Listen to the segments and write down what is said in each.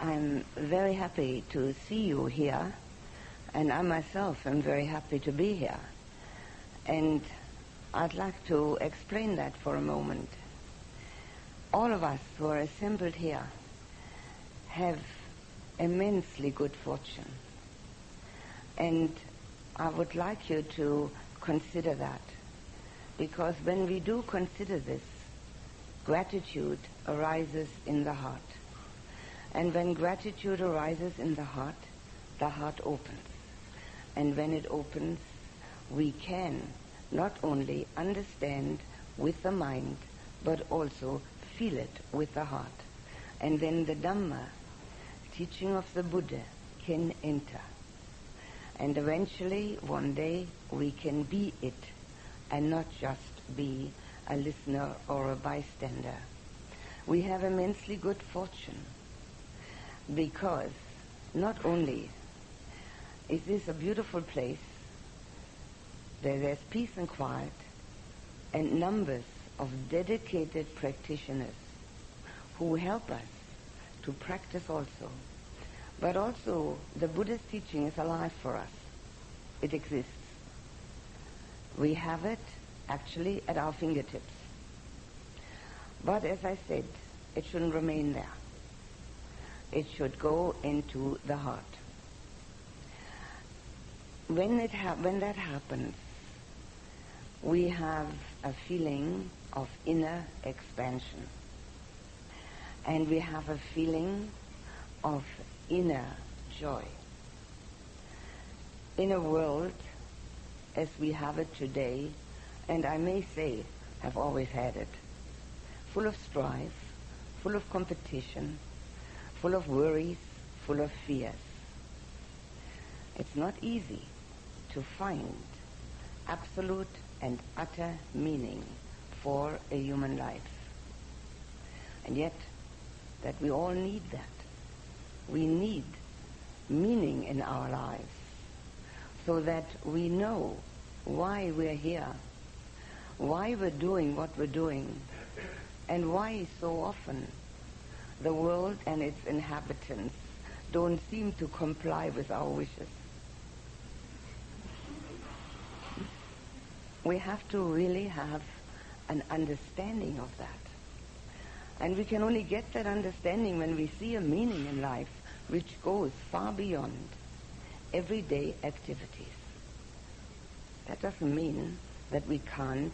I'm very happy to see you here, and I myself am very happy to be here. And I'd like to explain that for a moment. All of us who are assembled here have immensely good fortune. And I would like you to consider that, because when we do consider this, gratitude arises in the heart. And when gratitude arises in the heart opens. And when it opens, we can not only understand with the mind, but also feel it with the heart. And then the Dhamma, teaching of the Buddha, can enter. And eventually, one day, we can be it, and not just be a listener or a bystander. We have immensely good fortune, because not only is this a beautiful place, there's peace and quiet, and numbers of dedicated practitioners who help us to practice also. But also, the Buddha's teaching is alive for us. It exists. We have it actually at our fingertips. But as I said, it shouldn't remain there. It should go into the heart. When that happens, we have a feeling of inner expansion. And we have a feeling of inner joy. In a world as we have it today, and I may say have always had it, full of strife, full of competition, full of worries, full of fears, it's not easy to find absolute and utter meaning for a human life. And yet, that we all need that. We need meaning in our lives so that we know why we're here, why we're doing what we're doing, and why so often the world and its inhabitants don't seem to comply with our wishes. We have to really have an understanding of that. And we can only get that understanding when we see a meaning in life which goes far beyond everyday activities. That doesn't mean that we can't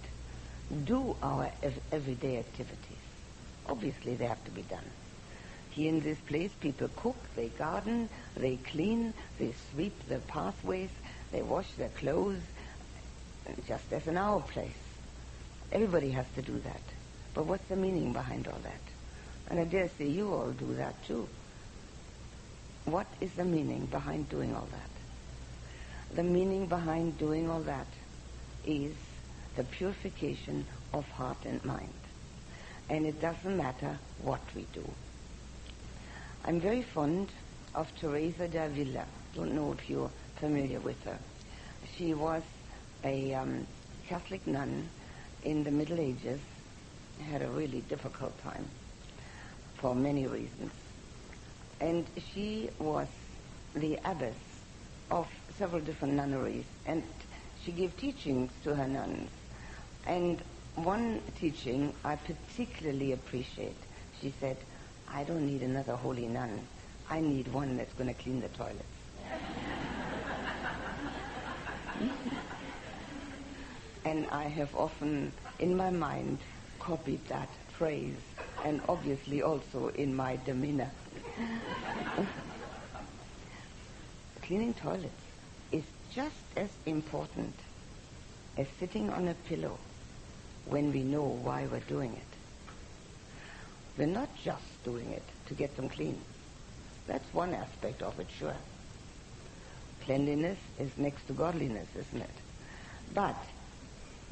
do our everyday activities. Obviously, they have to be done. Here in this place, people cook, they garden, they clean, they sweep the pathways, they wash their clothes, just as in our place. Everybody has to do that. But what's the meaning behind all that? And I dare say you all do that too. What is the meaning behind doing all that? The meaning behind doing all that is the purification of heart and mind. And it doesn't matter what we do. I'm very fond of Teresa d'Avila. Don't know if you're familiar with her. She was a Catholic nun in the Middle Ages, had a really difficult time for many reasons. And she was the abbess of several different nunneries, and she gave teachings to her nuns. And one teaching I particularly appreciate. She said, I don't need another holy nun. I need one that's going to clean the toilets. And I have often, in my mind, copied that phrase, and obviously also in my demeanor. Cleaning toilets is just as important as sitting on a pillow when we know why we're doing it. We're not just doing it to get them clean. That's one aspect of it, sure. Cleanliness is next to godliness, isn't it? But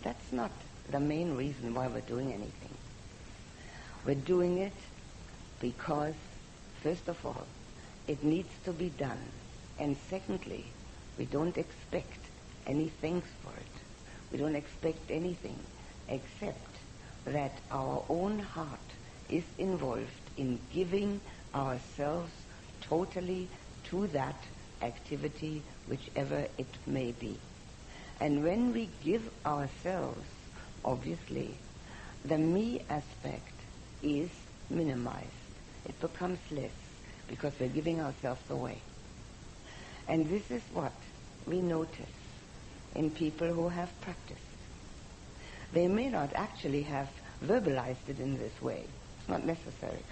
that's not the main reason why we're doing anything. We're doing it because, first of all, it needs to be done. And secondly, we don't expect any thanks for it. We don't expect anything except that our own heart is involved in giving ourselves totally to that activity, whichever it may be. And when we give ourselves, obviously, the me aspect is minimized. It becomes less because we're giving ourselves away. And this is what we notice in people who have practiced. They may not actually have verbalized it in this way. It's not necessary.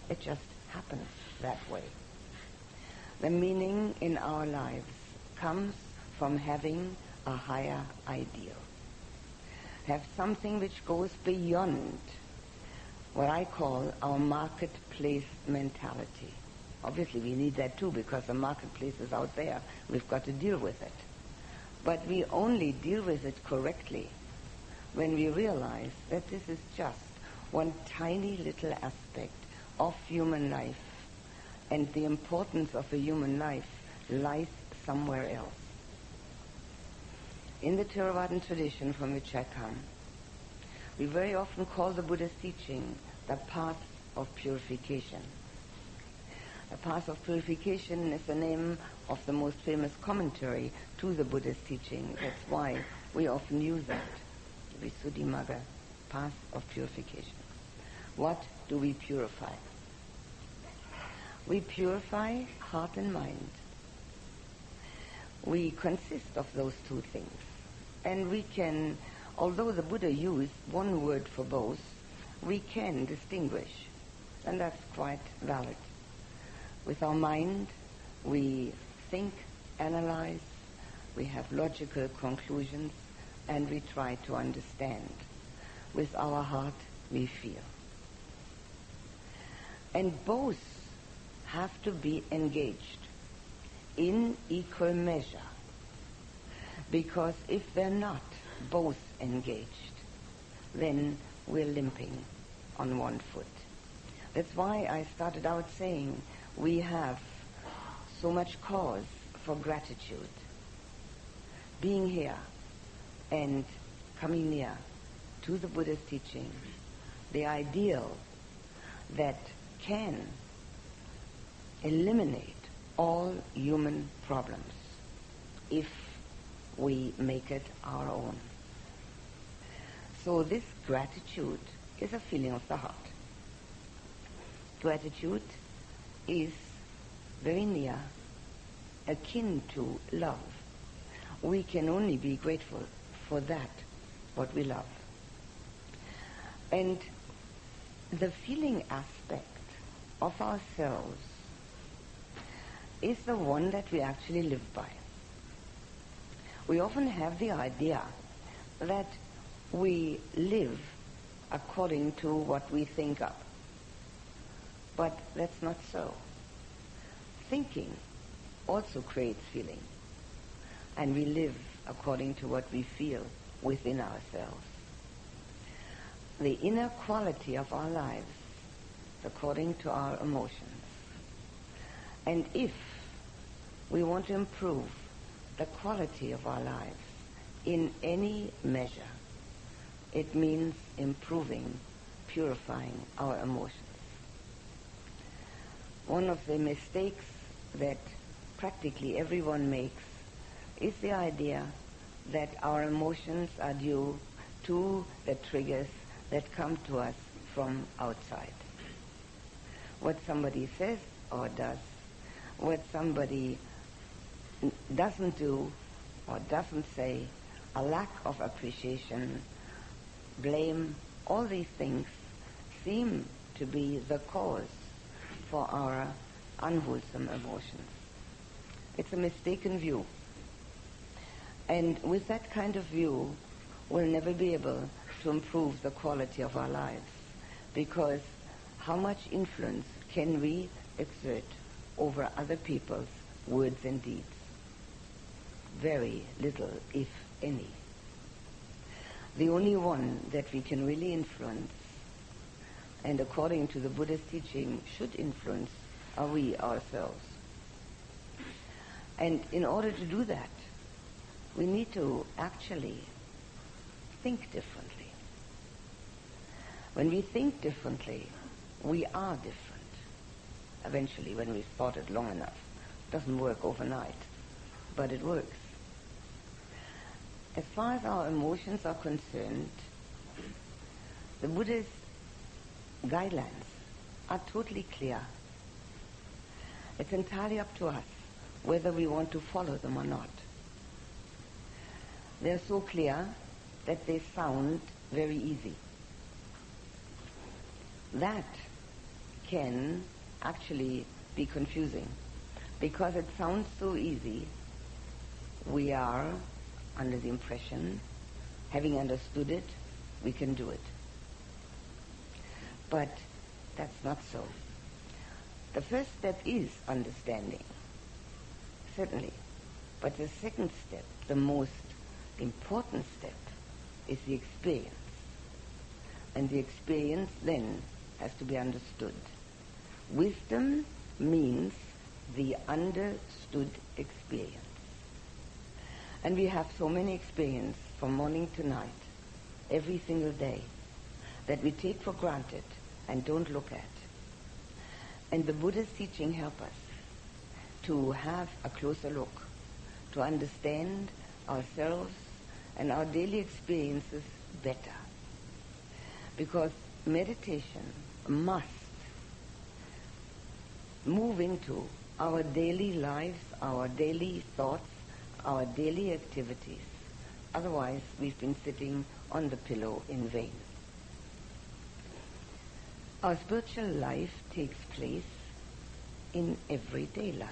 It just happens that way. The meaning in our lives comes from having a higher ideal. Have something which goes beyond what I call our marketplace mentality. Obviously we need that too, because the marketplace is out there. We've got to deal with it. But we only deal with it correctly when we realize that this is just one tiny little aspect of human life, and the importance of a human life lies somewhere else. In the Theravadan tradition from which I come, we very often call the Buddha's teaching the Path of Purification. The Path of Purification is the name of the most famous commentary to the Buddha's teaching. That's why we often use that. Visuddhimagga, Path of Purification. What do we purify? We purify heart and mind. We consist of those two things. And we can, although the Buddha used one word for both, we can distinguish. And that's quite valid. With our mind, we think, analyze, we have logical conclusions, and we try to understand. With our heart, we feel. And both have to be engaged in equal measure. Because if they're not both engaged, then we're limping on one foot. That's why I started out saying we have so much cause for gratitude. Being here and coming near to the Buddha's teaching, the ideal that can eliminate all human problems if we make it our own. So this gratitude is a feeling of the heart. Gratitude is very near, akin to love. We can only be grateful for that, what we love. And the feeling aspect of ourselves is the one that we actually live by. We often have the idea that we live according to what we think of. But that's not so. Thinking also creates feeling. And we live according to what we feel within ourselves. The inner quality of our lives is according to our emotions. And if we want to improve the quality of our lives in any measure, it means improving, purifying our emotions. One of the mistakes that practically everyone makes is the idea that our emotions are due to the triggers that come to us from outside. What somebody says or does, what somebody doesn't do or doesn't say, a lack of appreciation, blame, all these things seem to be the cause for our unwholesome emotions. It's a mistaken view. And with that kind of view, we'll never be able to improve the quality of our lives, because how much influence can we exert over other people's words and deeds? Very little, if any. The only one that we can really influence, and according to the Buddha's teaching should influence, are we ourselves. And in order to do that, we need to actually think differently. When we think differently, we are different. eventually when we've thought it long enough. It doesn't work overnight, but it works. As far as our emotions are concerned, the Buddha's guidelines are totally clear. It's entirely up to us whether we want to follow them or not. They're so clear that they sound very easy. That can actually be confusing because it sounds so easy. We are under the impression, having understood it, we can do it. But that's not so. The first step is understanding, certainly. But the second step, the most important step, is the experience. And the experience then has to be understood. Wisdom means the understood experience. And we have so many experiences from morning to night, every single day, that we take for granted and don't look at. And the Buddha's teaching help us to have a closer look, to understand ourselves and our daily experiences better. Because meditation must move into our daily lives, our daily thoughts, our daily activities. Otherwise, we've been sitting on the pillow in vain. Our spiritual life takes place in everyday life.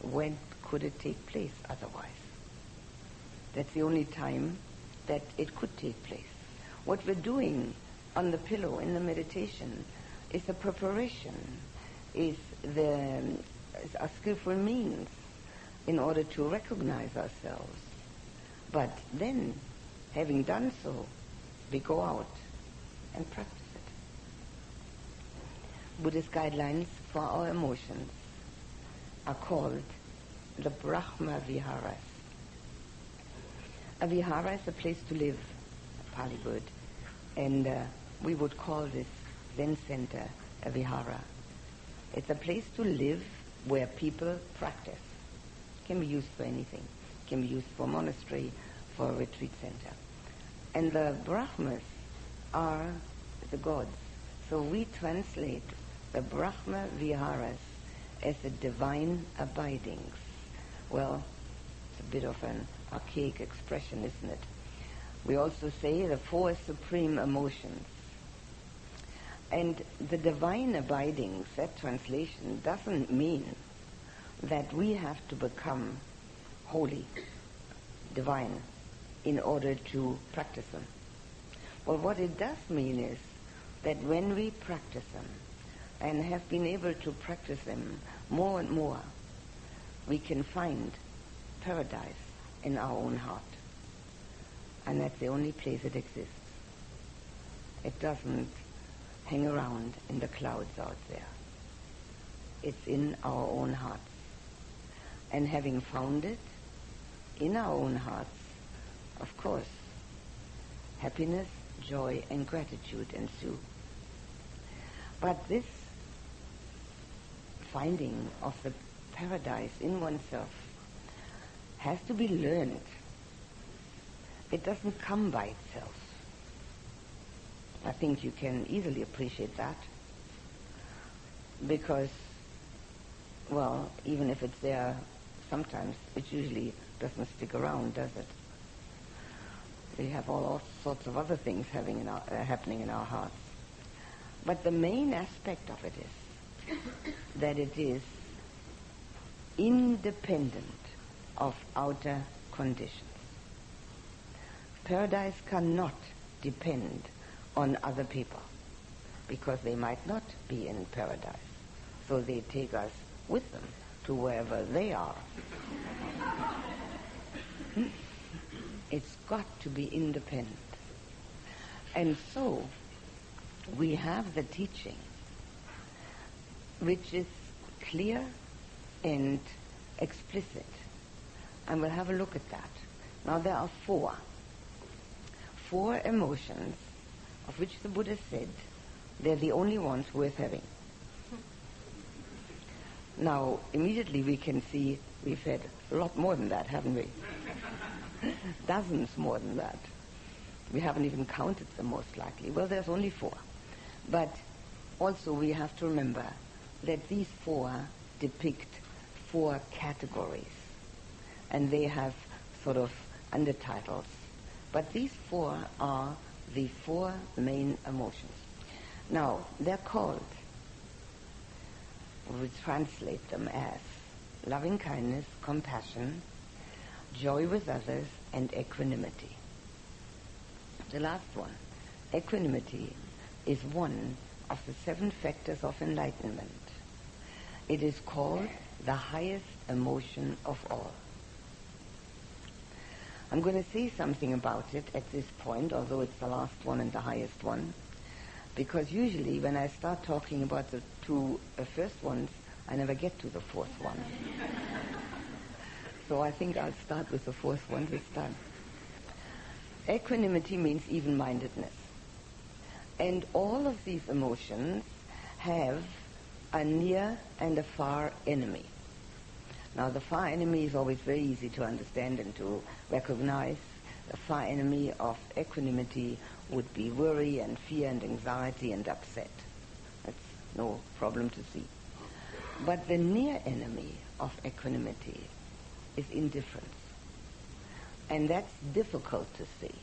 When could it take place otherwise? That's the only time that it could take place. What we're doing on the pillow in the meditation is a preparation, is a skillful means in order to recognize ourselves. But then, having done so, we go out and practice it. Buddhist guidelines for our emotions are called the Brahma Viharas. A vihara is a place to live, a Pali word, and we would call this Zen center a vihara. It's a place to live where people practice. It can be used for anything. It can be used for a monastery, for a retreat center. And the Brahmas are the gods. So we translate the Brahma Viharas as the divine abidings. Well, it's a bit of an archaic expression, isn't it? We also say the four supreme emotions. And the divine abidings, that translation doesn't mean that we have to become holy, divine, in order to practice them. Well, what it does mean is that when we practice them and have been able to practice them more and more, we can find paradise in our own heart. And that's the only place it exists. It doesn't hang around in the clouds out there. It's in our own hearts. And having found it in our own hearts, of course, happiness, joy, and gratitude ensue. But this finding of the paradise in oneself has to be learned. It doesn't come by itself. I think you can easily appreciate that because, well, even if it's there sometimes, it usually doesn't stick around, does it? We have all sorts of other things happening in our hearts. But the main aspect of it is that it is independent of outer conditions. Paradise cannot depend on other people because they might not be in paradise. So they take us with them to wherever they are. It's got to be independent. And so we have the teaching which is clear and explicit. And we'll have a look at that. Now there are four emotions of which the Buddha said they're the only ones worth having. Now, immediately we can see we've had a lot more than that, haven't we? Dozens more than that. We haven't even counted them, most likely. Well, there's only 4. But also we have to remember that these 4 depict 4 categories. And they have sort of undertitles. But these 4 are the 4 main emotions. Now, they're called, we translate them as loving kindness, compassion, joy with others, and equanimity. The last one, equanimity, is one of the 7 factors of enlightenment. It is called the highest emotion of all. I'm going to say something about it at this point, although it's the last one and the highest one, because usually when I start talking about the 2 first ones, I never get to the 4th one. So I think I'll start with the 4th one this time. Equanimity means even-mindedness. And all of these emotions have a near and a far enemy. Now, the far enemy is always very easy to understand and to recognize. The far enemy of equanimity would be worry and fear and anxiety and upset. That's no problem to see. But the near enemy of equanimity is indifference. And that's difficult to see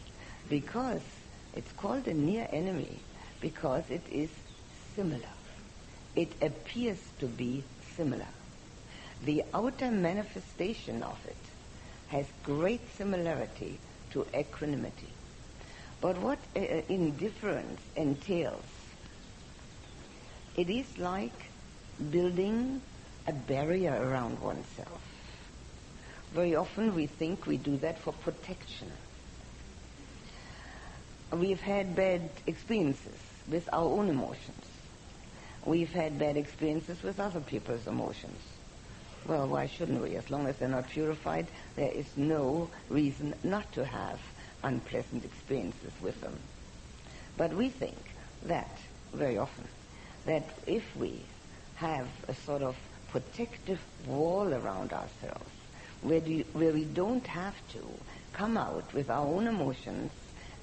because it's called a near enemy because it is similar. It appears to be similar. The outer manifestation of it has great similarity to equanimity. But what indifference entails, it is like building a barrier around oneself. Very often we think we do that for protection. We've had bad experiences with our own emotions. We've had bad experiences with other people's emotions. Well, why shouldn't we? As long as they're not purified, there is no reason not to have unpleasant experiences with them. But we think that, very often, that if we have a sort of protective wall around ourselves, where we don't have to come out with our own emotions,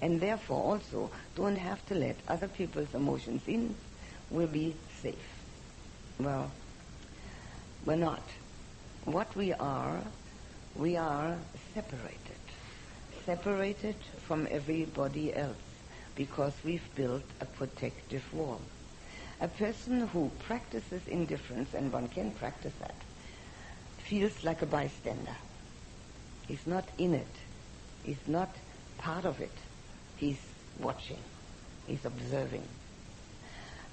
and therefore also don't have to let other people's emotions in, we'll be safe. Well, we're not. What we are separated from everybody else, because we've built a protective wall. A person who practices indifference, and one can practice that, feels like a bystander. He's not in it. He's not part of it. He's watching. He's observing.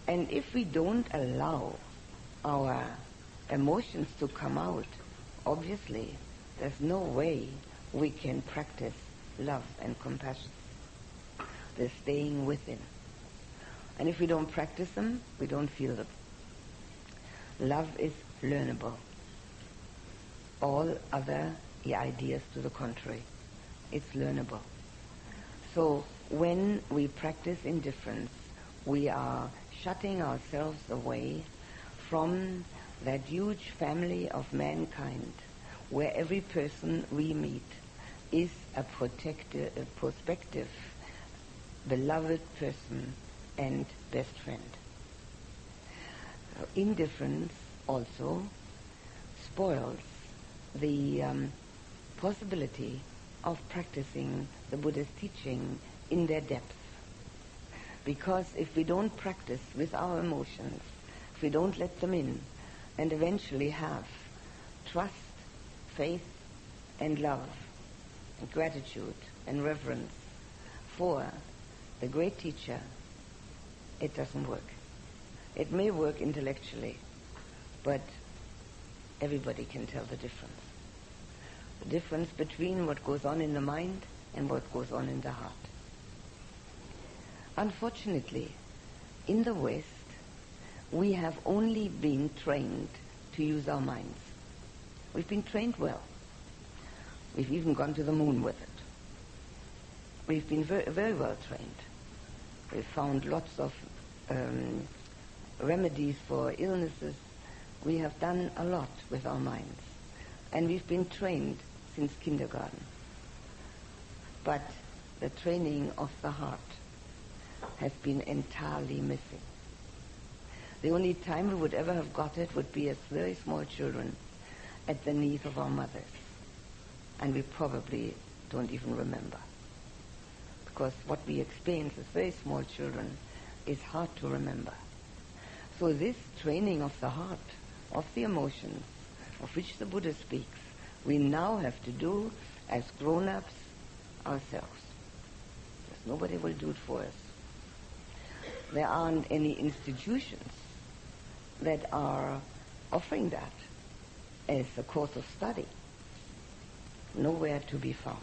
And if we don't allow our emotions to come out, obviously there's no way we can practice love and compassion. They're staying within. And if we don't practice them, we don't feel them. Love is learnable. All other ideas to the contrary, it's learnable. So when we practice indifference, we are shutting ourselves away from that huge family of mankind, where every person we meet is a prospective, beloved person and best friend. Indifference also spoils the possibility of practicing the Buddha's teaching in their depth. Because if we don't practice with our emotions, if we don't let them in, and eventually have trust, faith, and love, and gratitude, and reverence for the great teacher, it doesn't work. It may work intellectually, but everybody can tell the difference. The difference between what goes on in the mind and what goes on in the heart. Unfortunately, in the West, we have only been trained to use our minds. We've been trained well. We've even gone to the moon with it. We've been very, very well trained. We've found lots of remedies for illnesses. we have done a lot with our minds, and we've been trained since kindergarten. But the training of the heart has been entirely missing. The only time we would ever have got it would be as very small children at the knees of our mothers. And we probably don't even remember. Because what we experience as very small children is hard to remember. So this training of the heart, of the emotions, of which the Buddha speaks, we now have to do as grown-ups ourselves. Because nobody will do it for us. There aren't any institutions that are offering that as a course of study. Nowhere to be found.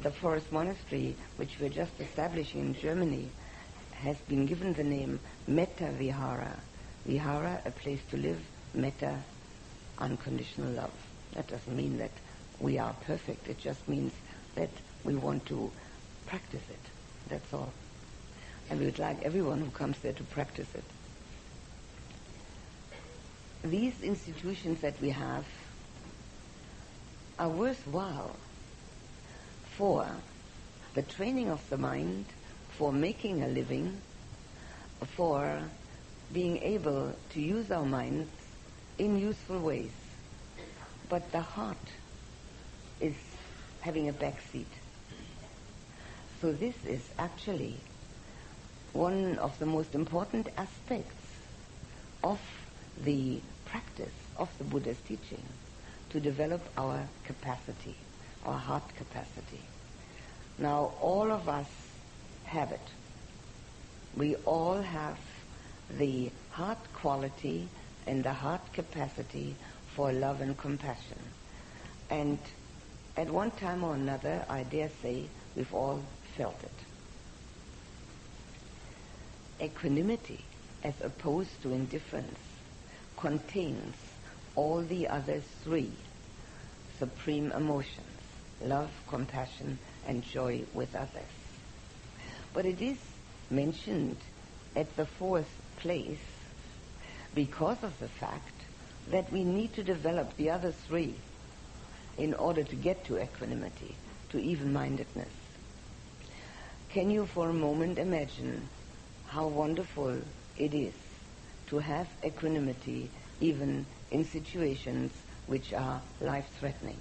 The forest monastery, which we're just establishing in Germany, has been given the name Metta Vihara. Vihara, a place to live, Metta, unconditional love. That doesn't mean that we are perfect. It just means that we want to practice it. That's all. And we would like everyone who comes there to practice it. These institutions that we have are worthwhile for the training of the mind, for making a living, for being able to use our minds in useful ways. But the heart is having a back seat. So this is actually one of the most important aspects of the practice of the Buddha's teaching, to develop our capacity, our heart capacity. Now, all of us have it. We all have the heart quality and the heart capacity for love and compassion. And at one time or another, I dare say, we've all felt it. Equanimity, as opposed to indifference, contains all the other three supreme emotions: love, compassion, and joy with others. But it is mentioned at the fourth place because of the fact that we need to develop the other three in order to get to equanimity, to even-mindedness. Can you for a moment imagine how wonderful it is to have equanimity even in situations which are life-threatening?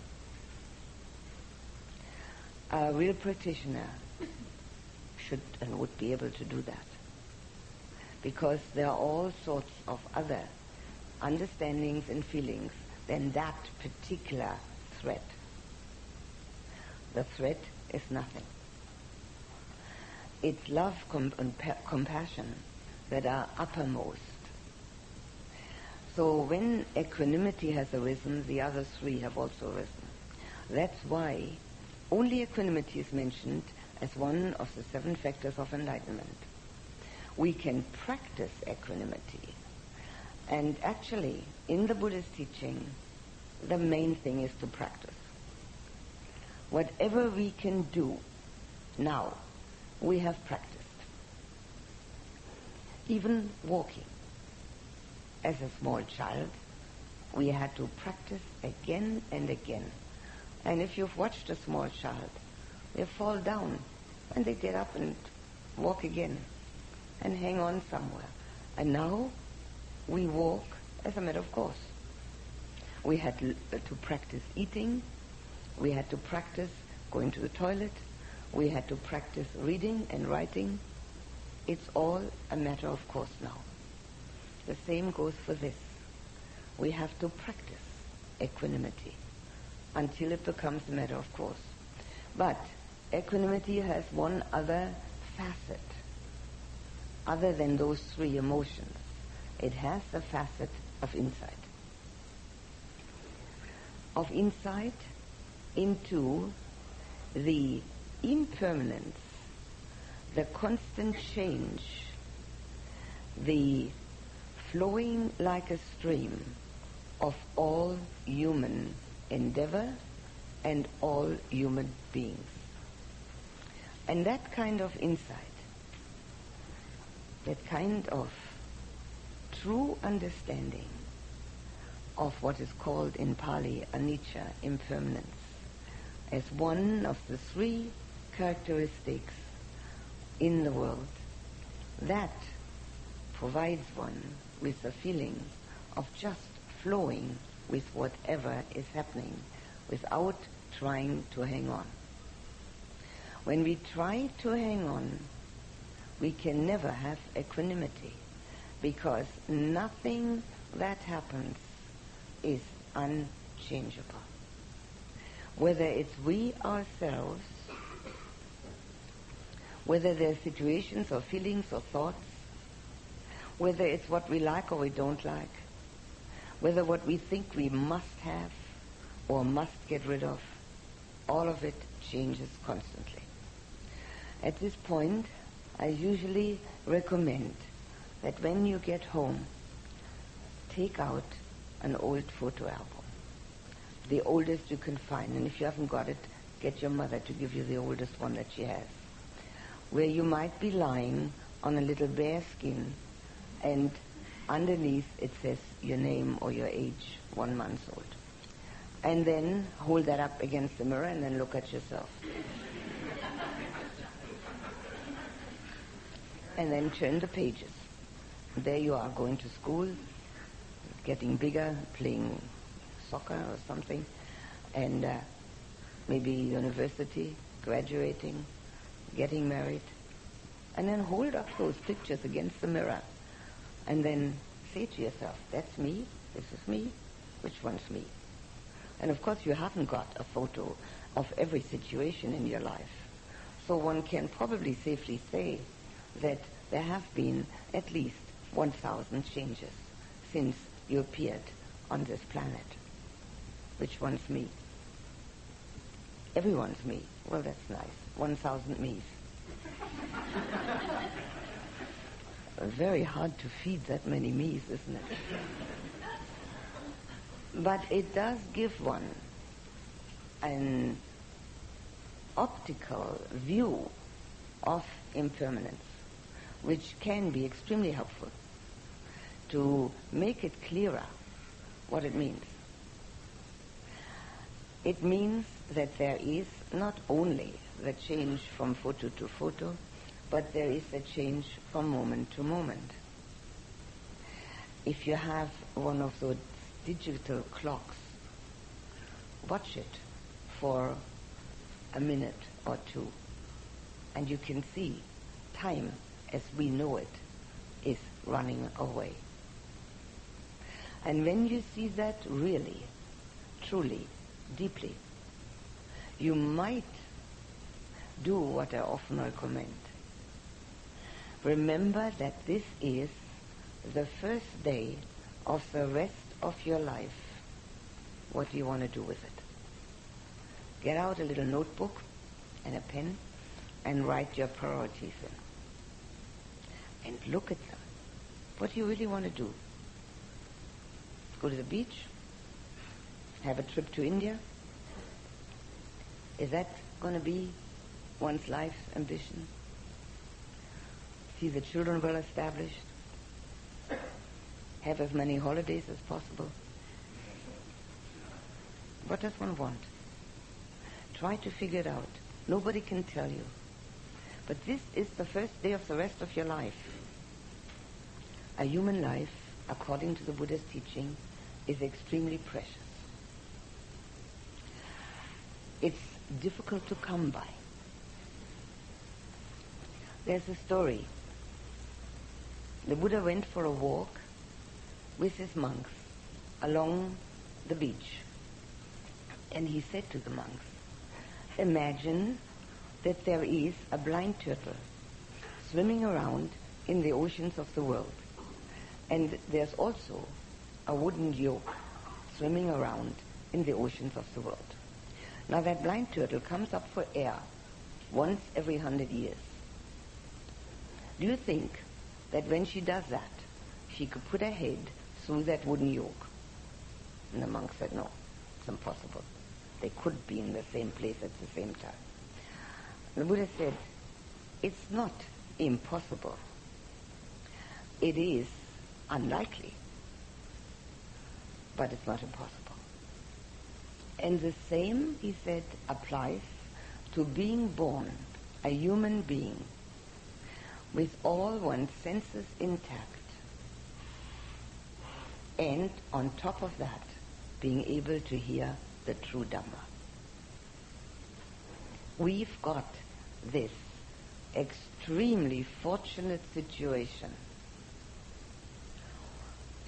A real practitioner should and would be able to do that, because there are all sorts of other understandings and feelings than that particular threat. The threat is nothing. It's love and compassion that are uppermost. So when equanimity has arisen, the other three have also arisen. That's why only equanimity is mentioned as one of the 7 factors of enlightenment. We can practice equanimity. And actually, in the Buddha's teaching, the main thing is to practice. Whatever we can do now, we have practiced. Even walking. As a small child, we had to practice again and again. And if you've watched a small child, they fall down and they get up and walk again and hang on somewhere. And now we walk as a matter of course. We had to practice eating. We had to practice going to the toilet. We had to practice reading and writing. It's all a matter of course now. The same goes for this. We have to practice equanimity until it becomes a matter of course. But equanimity has one other facet, other than those 3 emotions. It has the facet of insight. Of insight into the impermanence, the constant change, the flowing like a stream of all human endeavor and all human beings. And that kind of insight, that kind of true understanding of what is called in Pali anicca, impermanence, as one of the three characteristics in the world, that provides one with a feeling of just flowing with whatever is happening without trying to hang on. When we try to hang on, we can never have equanimity, because nothing that happens is unchangeable. Whether it's we ourselves, whether they're situations or feelings or thoughts, whether it's what we like or we don't like, whether what we think we must have or must get rid of, all of it changes constantly. At this point, I usually recommend that when you get home, take out an old photo album, the oldest you can find, and if you haven't got it, get your mother to give you the oldest one that she has, where you might be lying on a little bare skin, and underneath it says your name or your age, 1 month old. And then hold that up against the mirror and then look at yourself. And then turn the pages. There you are, going to school, getting bigger, playing soccer or something, and maybe university, graduating, getting married. And then hold up those pictures against the mirror and then say to yourself, that's me, this is me, which one's me? And of course you haven't got a photo of every situation in your life. So one can probably safely say that there have been at least 1,000 changes since you appeared on this planet. Which one's me? Everyone's me. Well, that's nice. 1,000 me's. Very hard to feed that many me's, isn't it? But it does give one an optical view of impermanence, which can be extremely helpful to make it clearer what it means. It means that there is not only the change from photo to photo, but there is a change from moment to moment. If you have one of those digital clocks, watch it for a minute or two, and you can see time as we know it is running away. And when you see that really, truly, deeply, you might do what I often recommend. Remember that this is the first day of the rest of your life. What do you want to do with it? Get out a little notebook and a pen and write your priorities in. And look at them. What do you really want to do? Go to the beach? Have a trip to India? Is that going to be one's life's ambition? See the children well established? Have as many holidays as possible? What does one want? Try to figure it out. Nobody can tell you. But this is the first day of the rest of your life. A human life, according to the Buddha's teaching, is extremely precious. It's difficult to come by. There's a story. The Buddha went for a walk with his monks along the beach. And he said to the monks, imagine that there is a blind turtle swimming around in the oceans of the world. And there's also a wooden yoke swimming around in the oceans of the world. Now that blind turtle comes up for air once every 100 years. Do you think that when she does that, she could put her head through that wooden yoke? And the monk said, no, it's impossible. They could be in the same place at the same time. The Buddha said, it's not impossible. It is unlikely, but it's not impossible. And the same, he said, applies to being born a human being with all one's senses intact, and on top of that, being able to hear the true Dhamma. We've got this extremely fortunate situation,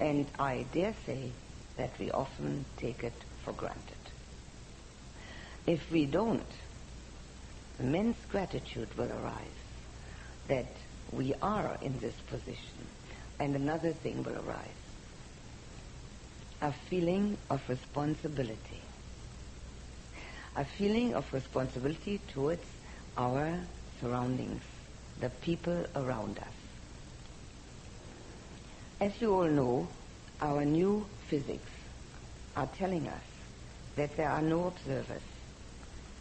and I dare say that we often take it for granted. If we don't, immense gratitude will arise that we are in this position, and another thing will arise, a feeling of responsibility. A feeling of responsibility towards our surroundings, the people around us. As you all know, our new physics are telling us that there are no observers,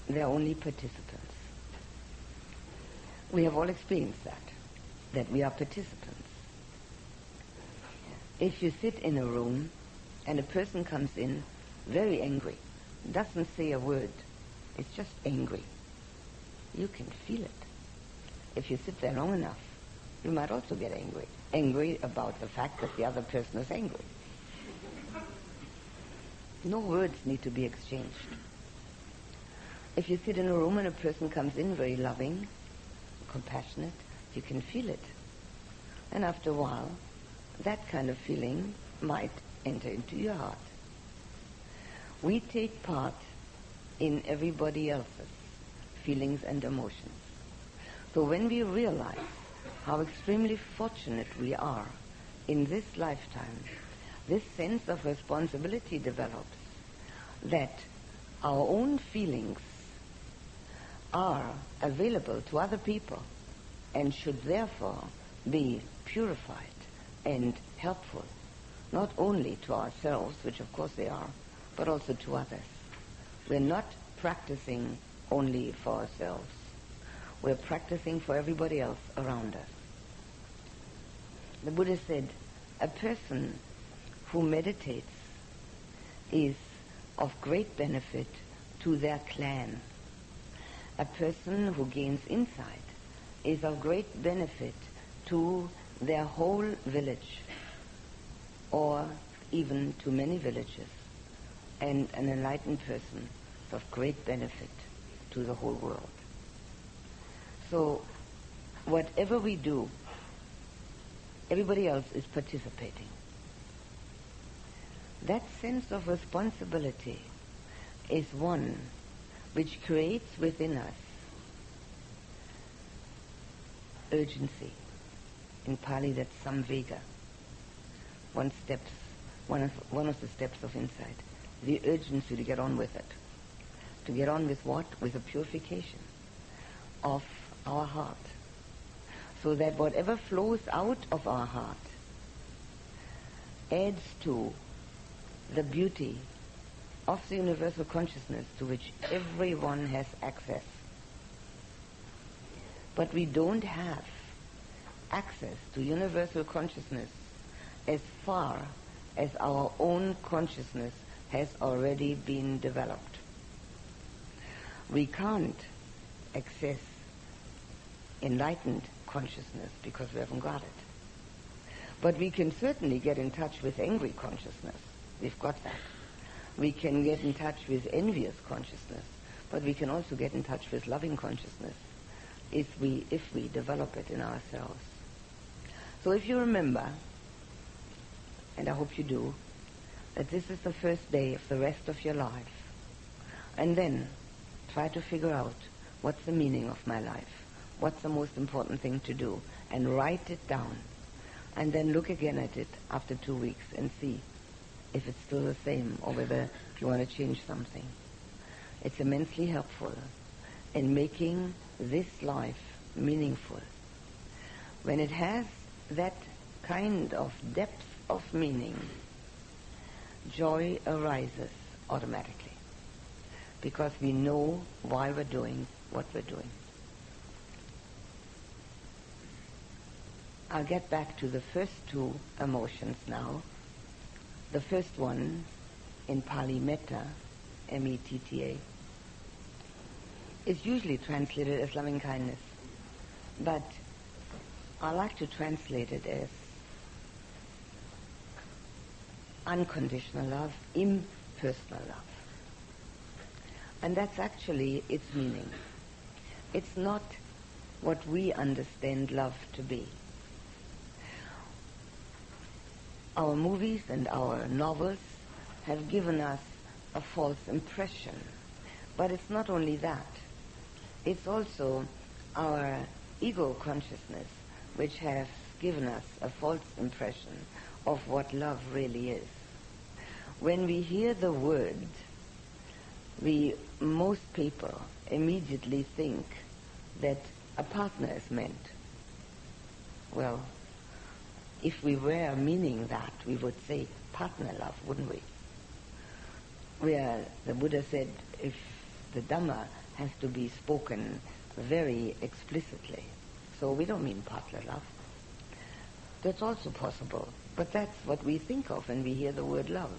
there are only participants. We have all experienced that we are participants. If you sit in a room and a person comes in very angry, doesn't say a word, it's just angry, you can feel it. If you sit there long enough, you might also get angry. Angry about the fact that the other person is angry. No words need to be exchanged. If you sit in a room and a person comes in very loving, compassionate, you can feel it. And after a while, that kind of feeling might enter into your heart. We take part in everybody else's feelings and emotions. So when we realize how extremely fortunate we are in this lifetime, this sense of responsibility develops, that our own feelings are available to other people and should therefore be purified and helpful, not only to ourselves, which of course they are, but also to others. We're not practicing only for ourselves. We're practicing for everybody else around us. The Buddha said, a person who meditates is of great benefit to their clan. A person who gains insight is of great benefit to their whole village, or even to many villages. And an enlightened person is of great benefit to the whole world. So whatever we do, everybody else is participating. That sense of responsibility is one which creates within us urgency. In Pali, that's samvega. One of the steps of insight. The urgency to get on with it. To get on with what? With the purification of our heart. So that whatever flows out of our heart adds to the beauty of the universal consciousness to which everyone has access. But we don't have access to universal consciousness as far as our own consciousness has already been developed. We can't access enlightened consciousness because we haven't got it. But we can certainly get in touch with angry consciousness. We've got that. We can get in touch with envious consciousness, but we can also get in touch with loving consciousness if we develop it in ourselves. So if you remember, and I hope you do, that this is the first day of the rest of your life, and then try to figure out what's the meaning of my life, what's the most important thing to do, and write it down, and then look again at it after 2 weeks and see if it's still the same or whether you want to change something. It's immensely helpful in making this life meaningful. When it has that kind of depth of meaning, joy arises automatically because we know why we're doing what we're doing. I'll get back to the first two emotions now. The first one, in Pali metta, M-E-T-T-A, is usually translated as loving kindness, but I like to translate it as unconditional love, impersonal love. And that's actually its meaning. It's not what we understand love to be. Our movies and our novels have given us a false impression. But it's not only that. It's also our ego consciousness which has given us a false impression of what love really is. When we hear the word, most people immediately think that a partner is meant. Well, if we were meaning that, we would say partner love, wouldn't we? Where the Buddha said if the Dhamma has to be spoken very explicitly. So we don't mean partner love. That's also possible, but that's what we think of when we hear the word love.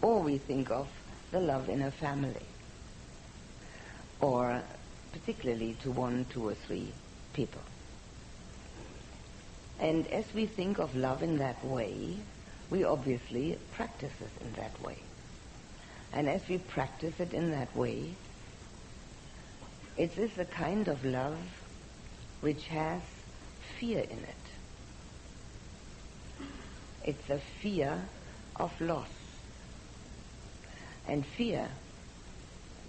Or we think of the love in a family, or particularly to 1, 2, or 3 people. And as we think of love in that way, we obviously practice it in that way. And as we practice it in that way, it is a kind of love which has fear in it. It's a fear of loss. And fear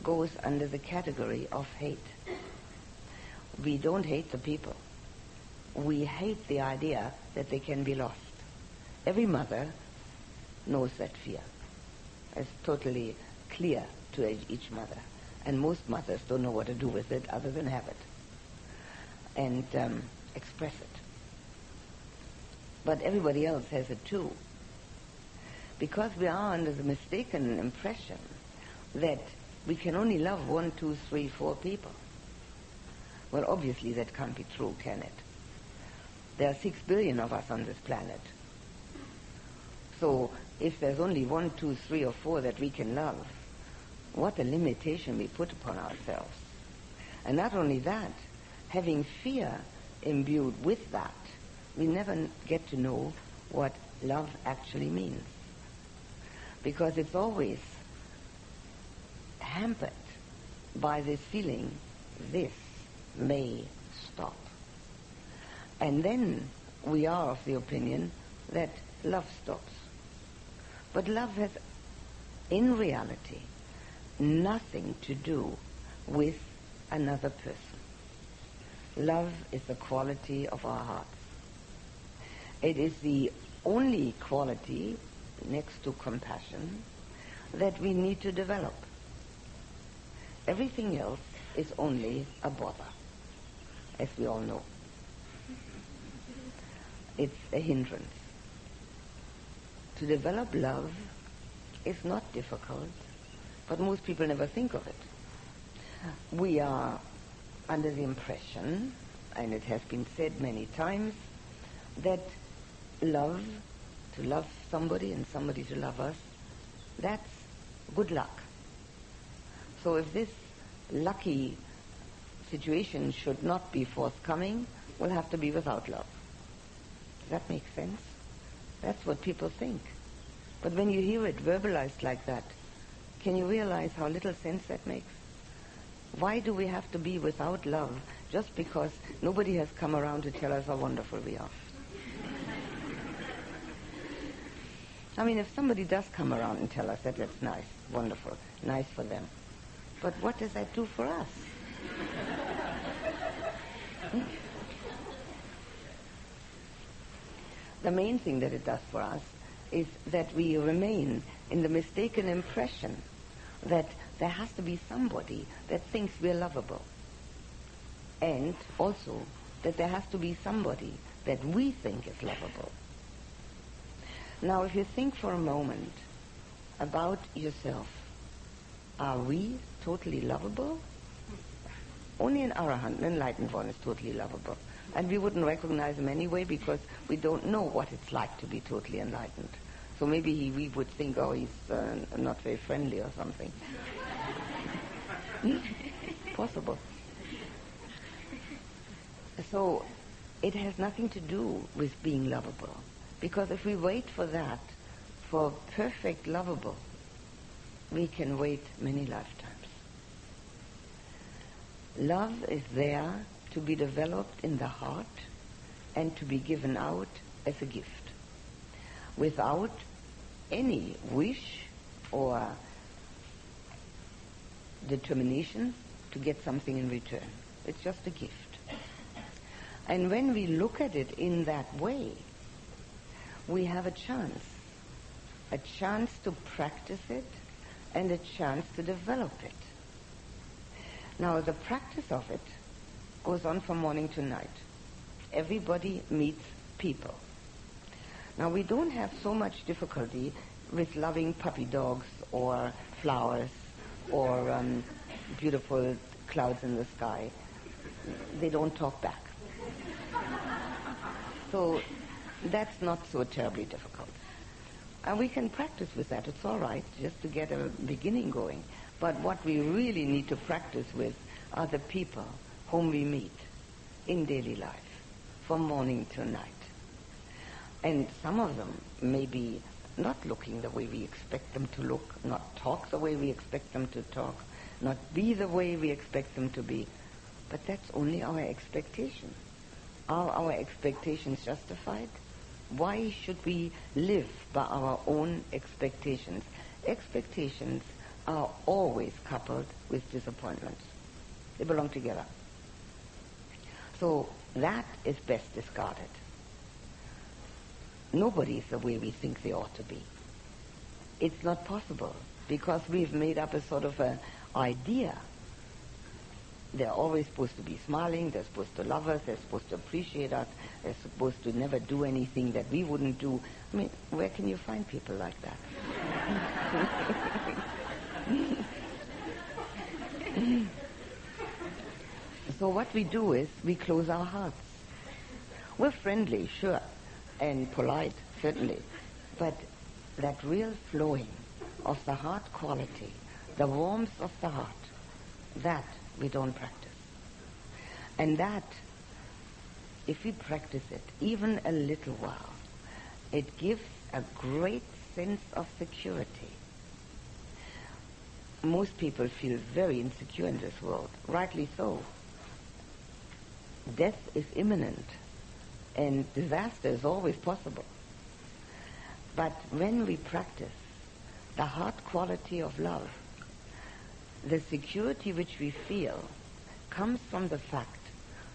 goes under the category of hate. We don't hate the people. We hate the idea that they can be lost. Every mother knows that fear. It's totally clear to each mother. And most mothers don't know what to do with it other than have it and express it. But everybody else has it too. Because we are under the mistaken impression that we can only love 1, 2, 3, 4 people. Well, obviously that can't be true, can it? There are 6 billion of us on this planet. So if there's only 1, 2, 3, or 4 that we can love, what a limitation we put upon ourselves. And not only that, having fear imbued with that, we never get to know what love actually means. Because it's always hampered by this feeling, this may stop. And then we are of the opinion that love stops. But love has, in reality, nothing to do with another person. Love is the quality of our hearts. It is the only quality, next to compassion, that we need to develop. Everything else is only a bother, as we all know. It's a hindrance. To develop love is not difficult, but most people never think of it. We are under the impression, and it has been said many times, that love, to love somebody and somebody to love us, that's good luck. So if this lucky situation should not be forthcoming, we'll have to be without love. Does that make sense? That's what people think. But when you hear it verbalized like that, can you realize how little sense that makes? Why do we have to be without love just because nobody has come around to tell us how wonderful we are? I mean, if somebody does come around and tell us that, that's nice, wonderful, nice for them. But what does that do for us? The main thing that it does for us is that we remain in the mistaken impression that there has to be somebody that thinks we're lovable. And also that there has to be somebody that we think is lovable. Now, if you think for a moment about yourself, are we totally lovable? Only an arahant, an enlightened one, is totally lovable. And we wouldn't recognize him anyway because we don't know what it's like to be totally enlightened. So maybe we would think, oh, he's not very friendly or something. Possible. So it has nothing to do with being lovable. Because if we wait for that, for perfect lovable, we can wait many lifetimes. Love is there to be developed in the heart and to be given out as a gift, without any wish or determination to get something in return. It's just a gift. And when we look at it in that way, we have a chance to practice it and a chance to develop it. Now, the practice of it goes on from morning to night. Everybody meets people. Now, we don't have so much difficulty with loving puppy dogs or flowers or beautiful clouds in the sky. They don't talk back. So that's not so terribly difficult. And we can practice with that. It's all right, just to get a beginning going. But what we really need to practice with are the people whom we meet in daily life, from morning to night. And some of them may be not looking the way we expect them to look, not talk the way we expect them to talk, not be the way we expect them to be. But that's only our expectation. Are our expectations justified? Why should we live by our own expectations? Expectations are always coupled with disappointments. They belong together. So that is best discarded. Nobody is the way we think they ought to be. It's not possible because we've made up a sort of an idea. They're always supposed to be smiling, they're supposed to love us, they're supposed to appreciate us, they're supposed to never do anything that we wouldn't do. I mean, where can you find people like that? So what we do is we close our hearts. We're friendly, sure, and polite, certainly, but that real flowing of the heart quality, the warmth of the heart, that we don't practice. And that, if we practice it even a little while, it gives a great sense of security. Most people feel very insecure in this world, rightly so. Death is imminent, and disaster is always possible. But when we practice the heart quality of love, the security which we feel comes from the fact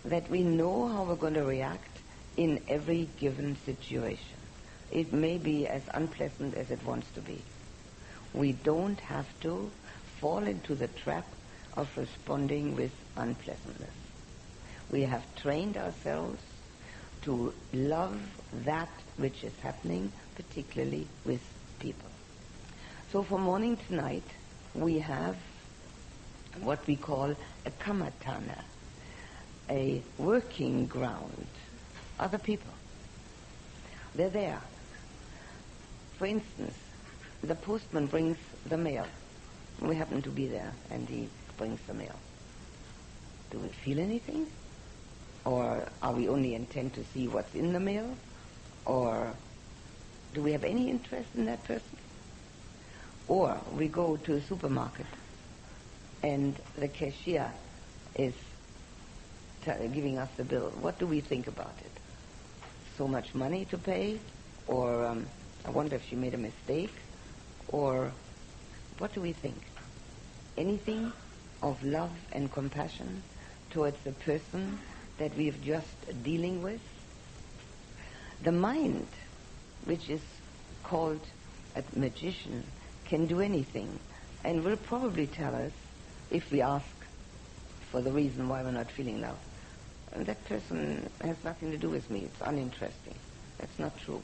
that we know how we're going to react in every given situation. It may be as unpleasant as it wants to be. We don't have to fall into the trap of responding with unpleasantness. We have trained ourselves to love that which is happening, particularly with people. So from morning to night, we have what we call a kamatana, a working ground. Other people. They're there. For instance, the postman brings the mail. We happen to be there, and he brings the mail. Do we feel anything? Or are we only intent to see what's in the mail? Or do we have any interest in that person? Or we go to a supermarket and the cashier is giving us the bill. What do we think about it? So much money to pay? Or I wonder if she made a mistake? Or what do we think? Anything of love and compassion towards the person that we have just dealing with? The mind, which is called a magician, can do anything and will probably tell us, if we ask for the reason why we're not feeling love, that person has nothing to do with me, it's uninteresting. That's not true.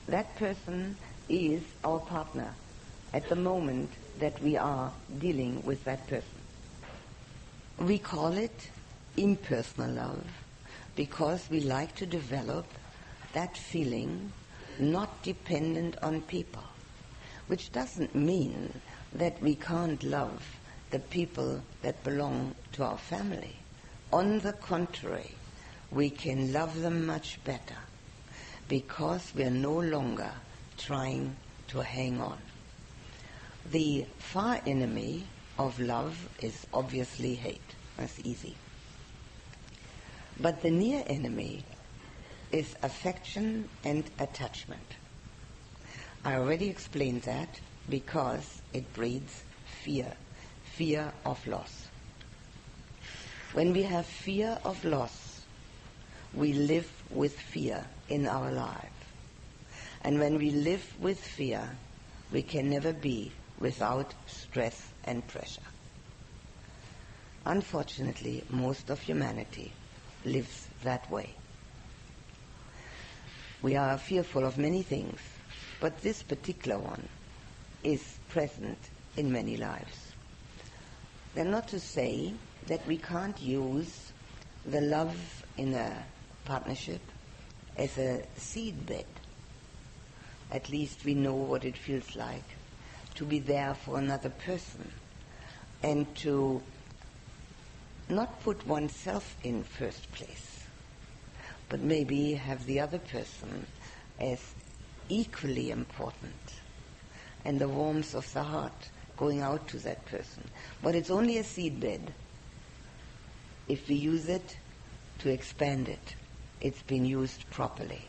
That person is our partner at the moment that we are dealing with that person. We call it impersonal love, because we like to develop that feeling not dependent on people, which doesn't mean that we can't love the people that belong to our family. On the contrary, we can love them much better because we are no longer trying to hang on. The far enemy of love is obviously hate. That's easy. But the near enemy is affection and attachment. I already explained that because it breeds fear of loss. When we have fear of loss, we live with fear in our life. And when we live with fear, we can never be without stress and pressure. Unfortunately, most of humanity lives that way. We are fearful of many things, but this particular one is present in many lives. Then not to say that we can't use the love in a partnership as a seed bed. At least we know what it feels like to be there for another person and to not put oneself in first place, but maybe have the other person as equally important, and the warmth of the heart going out to that person. But it's only a seedbed. If we use it to expand it, it's been used properly.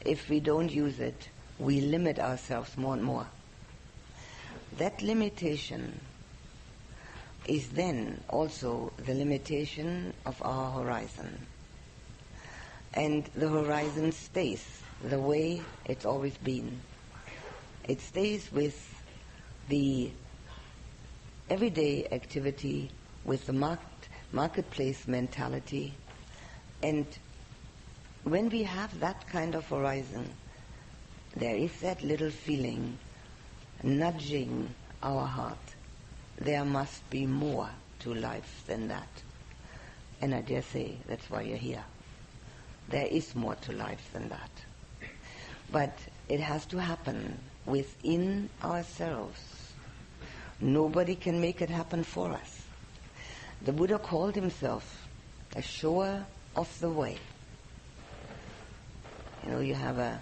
If we don't use it, we limit ourselves more and more. That limitation is then also the limitation of our horizon. And the horizon stays the way it's always been. It stays with the everyday activity, with the marketplace mentality. And when we have that kind of horizon, there is that little feeling nudging our heart. There must be more to life than that. And I dare say that's why you're here. There is more to life than that. But it has to happen within ourselves. Nobody can make it happen for us. The Buddha called himself a shower of the way. You know, you have a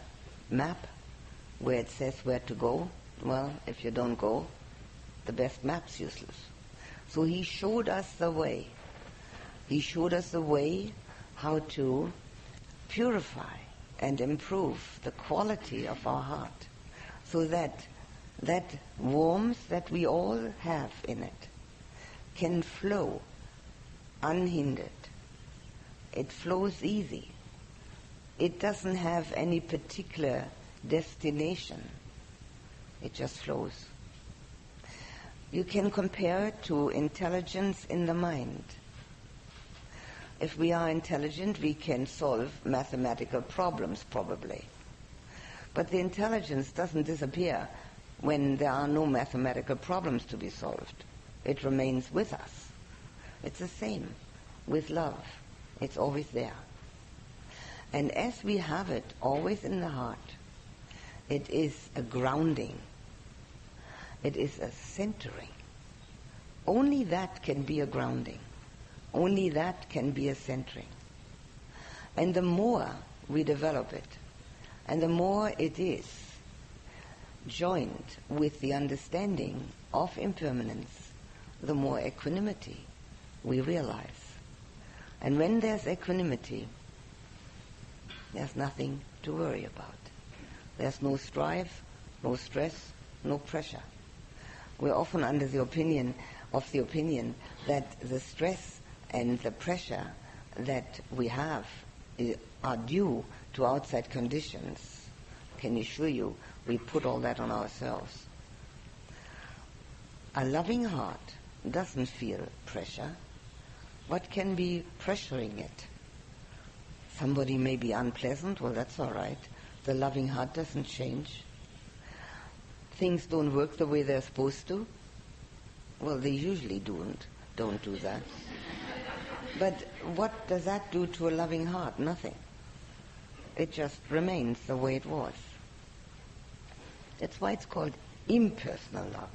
map where it says where to go. Well, if you don't go, the best map's useless. So he showed us the way. He showed us the way how to purify and improve the quality of our heart, so that that warmth that we all have in it can flow unhindered. It flows easy. It doesn't have any particular destination. It just flows. You can compare it to intelligence in the mind. If we are intelligent, we can solve mathematical problems, probably. But the intelligence doesn't disappear when there are no mathematical problems to be solved. It remains with us. It's the same with love. It's always there. And as we have it always in the heart, it is a grounding. It is a centering. Only that can be a grounding. Only that can be a centering. And the more we develop it, and the more it is joined with the understanding of impermanence, the more equanimity we realize. And when there's equanimity, there's nothing to worry about. There's no strife, no stress, no pressure. We're often under the opinion that the stress and the pressure that we have are due to outside conditions. Can assure you, we put all that on ourselves. A loving heart doesn't feel pressure. What can be pressuring it? Somebody may be unpleasant, well, that's all right. The loving heart doesn't change. Things don't work the way they're supposed to. Well, they usually don't do that. But what does that do to a loving heart? Nothing. It just remains the way it was. That's why it's called impersonal love.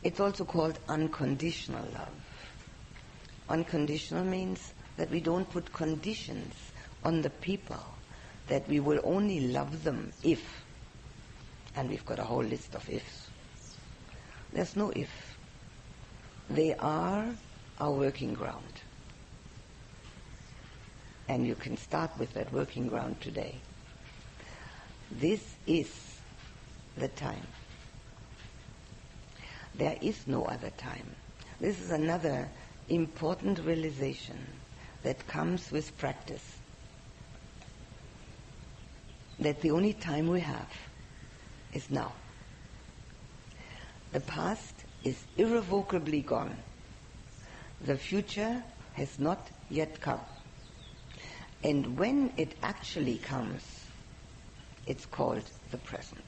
It's also called unconditional love. Unconditional means that we don't put conditions on the people, that we will only love them if, and we've got a whole list of ifs. There's no if. They are our working ground. And you can start with that working ground today. This is the time. There is no other time. This is another important realization that comes with practice. That the only time we have is now. The past is irrevocably gone. The future has not yet come. And when it actually comes, it's called the present.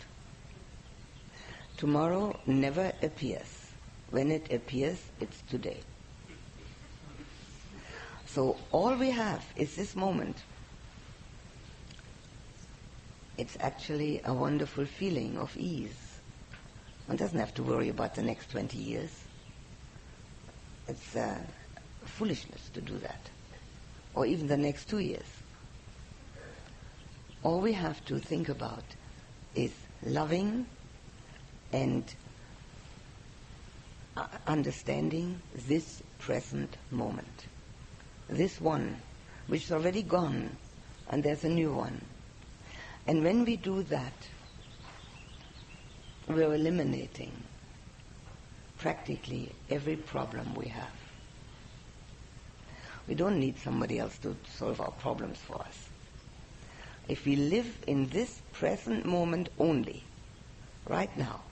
Tomorrow never appears. When it appears, it's today. So all we have is this moment. It's actually a wonderful feeling of ease. One doesn't have to worry about the next 20 years. It's foolishness to do that. Or even the next 2 years. All we have to think about is loving and understanding this present moment. This one, which is already gone, and there's a new one. And when we do that, we're eliminating practically every problem we have. We don't need somebody else to solve our problems for us. If we live in this present moment only, right now,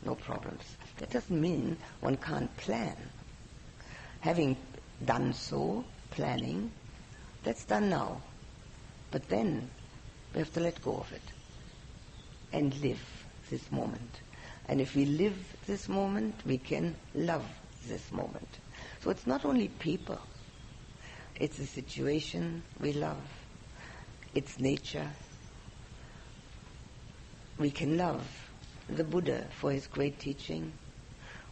no problems. That doesn't mean one can't plan. Having done so, planning, that's done now. But then we have to let go of it and live this moment. And if we live this moment, we can love this moment. So it's not only people. It's a situation we love. It's nature. We can love the Buddha for his great teaching.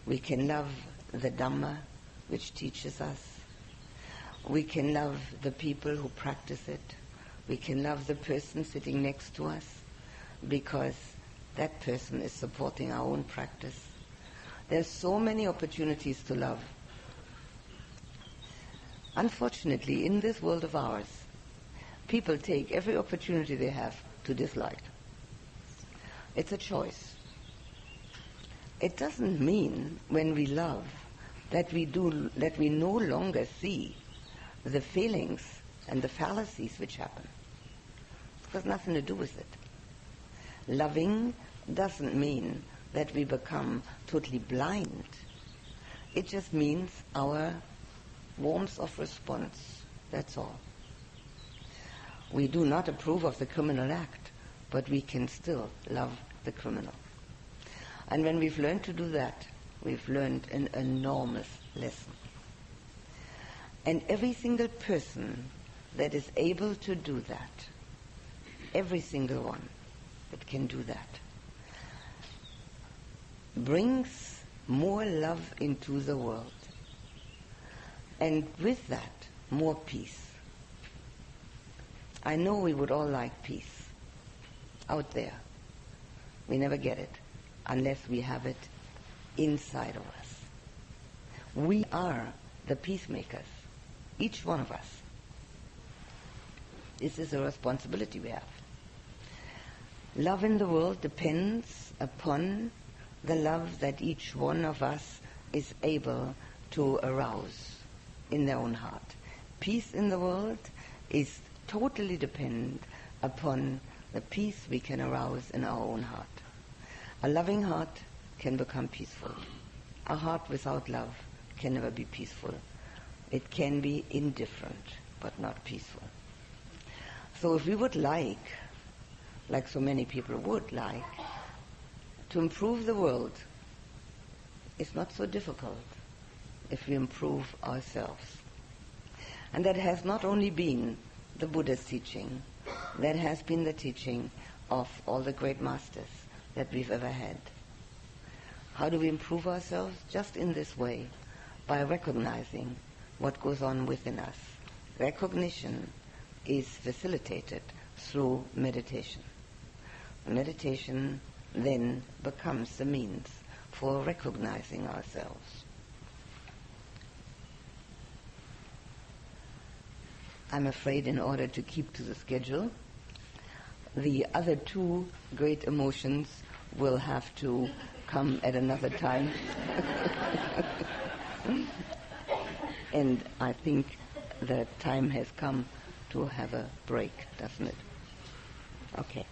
We can love the Dhamma, which teaches us. We can love the people who practice it. We can love the person sitting next to us because that person is supporting our own practice. There's so many opportunities to love. Unfortunately, in this world of ours, people take every opportunity they have to dislike. It's a choice. It doesn't mean when we love that we no longer see the failings and the fallacies which happen. It has nothing to do with it. Loving doesn't mean that we become totally blind. It just means our warmth of response. That's all. We do not approve of the criminal act, but we can still love the criminal. And when we've learned to do that, we've learned an enormous lesson. And every single person that is able to do that, every single one that can do that, brings more love into the world. And with that, more peace. I know we would all like peace out there. We never get it unless we have it inside of us. We are the peacemakers, each one of us. This is a responsibility we have. Love in the world depends upon the love that each one of us is able to arouse in their own heart. Peace in the world is totally dependent upon the peace we can arouse in our own heart. A loving heart can become peaceful. A heart without love can never be peaceful. It can be indifferent, but not peaceful. So if we would like so many people would like, to improve the world, it's not so difficult. if we improve ourselves. And that has not only been the Buddha's teaching, that has been the teaching of all the great masters that we've ever had. How do we improve ourselves? Just in this way, by recognizing what goes on within us. Recognition is facilitated through meditation. Meditation then becomes the means for recognizing ourselves. I'm afraid in order to keep to the schedule, the other two great emotions will have to come at another time. And I think the time has come to have a break, doesn't it? Okay.